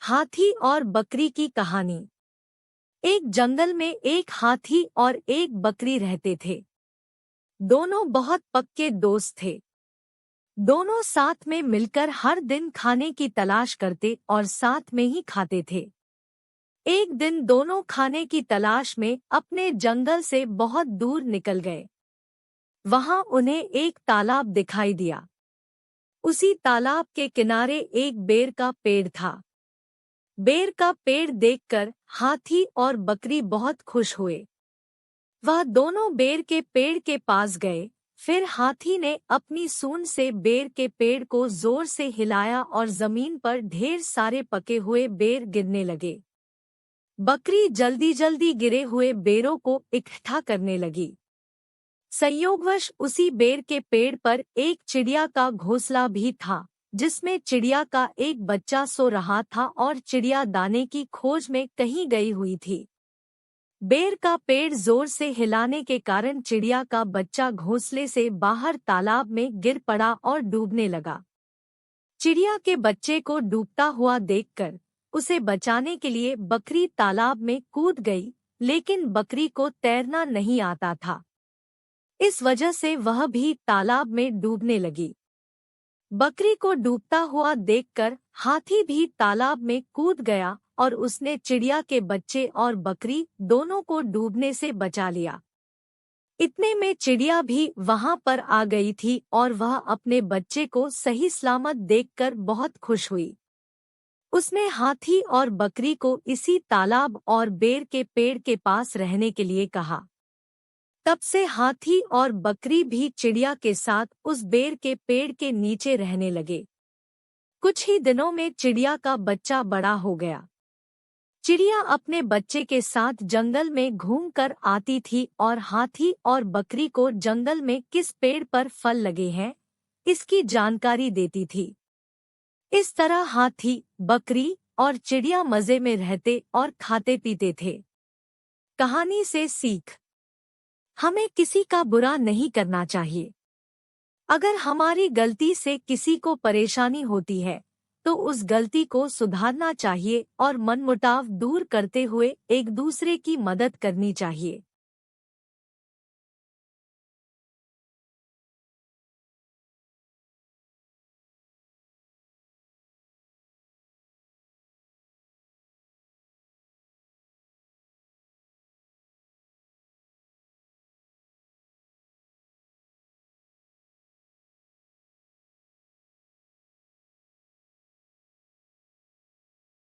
हाथी और बकरी की कहानी। एक जंगल में एक हाथी और एक बकरी रहते थे। दोनों बहुत पक्के दोस्त थे। दोनों साथ में मिलकर हर दिन खाने की तलाश करते और साथ में ही खाते थे। एक दिन दोनों खाने की तलाश में अपने जंगल से बहुत दूर निकल गए। वहां उन्हें एक तालाब दिखाई दिया। उसी तालाब के किनारे एक बेर का पेड़ था। बेर का पेड़ देखकर हाथी और बकरी बहुत खुश हुए। वह दोनों बेर के पेड़ के पास गए। फिर हाथी ने अपनी सूंड से बेर के पेड़ को जोर से हिलाया और जमीन पर ढेर सारे पके हुए बेर गिरने लगे। बकरी जल्दी जल्दी गिरे हुए बेरों को इकट्ठा करने लगी। संयोगवश उसी बेर के पेड़ पर एक चिड़िया का घोंसला भी था, जिसमें चिड़िया का एक बच्चा सो रहा था और चिड़िया दाने की खोज में कहीं गई हुई थी। बेर का पेड़ जोर से हिलाने के कारण चिड़िया का बच्चा घोंसले से बाहर तालाब में गिर पड़ा और डूबने लगा। चिड़िया के बच्चे को डूबता हुआ देखकर उसे बचाने के लिए बकरी तालाब में कूद गई, लेकिन बकरी को तैरना नहीं आता था। इस वजह से वह भी तालाब में डूबने लगी। बकरी को डूबता हुआ देखकर हाथी भी तालाब में कूद गया और उसने चिड़िया के बच्चे और बकरी दोनों को डूबने से बचा लिया। इतने में चिड़िया भी वहां पर आ गई थी और वह अपने बच्चे को सही सलामत देखकर बहुत खुश हुई। उसने हाथी और बकरी को इसी तालाब और बेर के पेड़ के पास रहने के लिए कहा। तब से हाथी और बकरी भी चिड़िया के साथ उस बेर के पेड़ के नीचे रहने लगे। कुछ ही दिनों में चिड़िया का बच्चा बड़ा हो गया। चिड़िया अपने बच्चे के साथ जंगल में घूमकर आती थी और हाथी और बकरी को जंगल में किस पेड़ पर फल लगे हैं, इसकी जानकारी देती थी। इस तरह हाथी, बकरी और चिड़िया मजे में रहते और खाते पीते थे। कहानी से सीख: हमें किसी का बुरा नहीं करना चाहिए। अगर हमारी गलती से किसी को परेशानी होती है तो उस गलती को सुधारना चाहिए और मनमुटाव दूर करते हुए एक दूसरे की मदद करनी चाहिए।